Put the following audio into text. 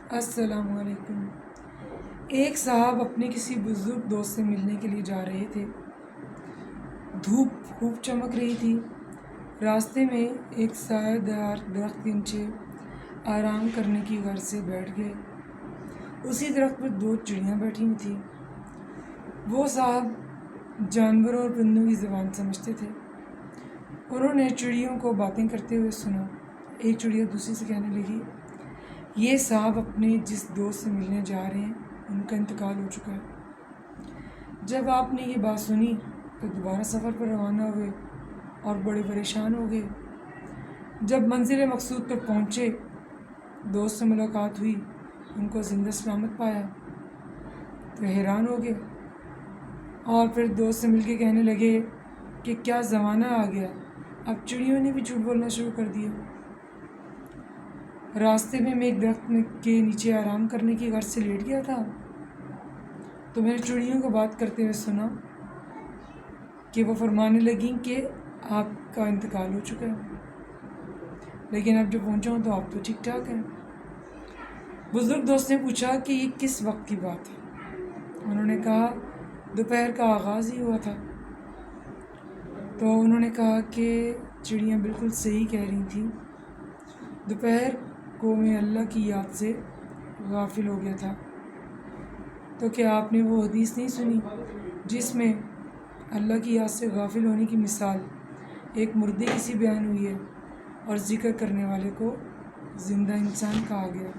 السلام علیکم۔ ایک صاحب اپنے کسی بزرگ دوست سے ملنے کے لیے جا رہے تھے۔ دھوپ خوب چمک رہی تھی۔ راستے میں ایک سایہ دار درخت کے نیچے آرام کرنے کی غرض سے بیٹھ گئے۔ اسی درخت پر 2 چڑیاں بیٹھی ہوئی تھیں۔ وہ صاحب جانوروں اور پرندوں کی زبان سمجھتے تھے۔ انہوں نے چڑیوں کو باتیں کرتے ہوئے سنا۔ ایک چڑیا دوسری سے کہنے لگی، یہ صاحب اپنے جس دوست سے ملنے جا رہے ہیں ان کا انتقال ہو چکا ہے۔ جب آپ نے یہ بات سنی تو دوبارہ سفر پر روانہ ہوئے اور بڑے پریشان ہو گئے۔ جب منزل مقصود پر پہنچے، دوست سے ملاقات ہوئی، ان کو زندہ سلامت پایا تو حیران ہو گئے، اور پھر دوست سے مل کے کہنے لگے کہ کیا زمانہ آ گیا، اب چڑیوں نے بھی جھوٹ بولنا شروع کر دیا۔ راستے میں ایک درخت کے نیچے آرام کرنے کی غرض سے لیٹ گیا تھا تو میں نے چڑیوں کو بات کرتے ہوئے سنا کہ وہ فرمانے لگیں کہ آپ کا انتقال ہو چکا ہے، لیکن اب جو پہنچا ہوں تو آپ تو ٹھیک ٹھاک ہیں۔ بزرگ دوست نے پوچھا کہ یہ کس وقت کی بات ہے؟ انہوں نے کہا دوپہر کا آغاز ہی ہوا تھا۔ تو انہوں نے کہا کہ چڑیاں بالکل صحیح کہہ رہی تھیں، دوپہر کو میں اللہ کی یاد سے غافل ہو گیا تھا۔ تو کیا آپ نے وہ حدیث نہیں سنی جس میں اللہ کی یاد سے غافل ہونے کی مثال ایک مردے کی سی بیان ہوئی ہے اور ذکر کرنے والے کو زندہ انسان کہا گیا؟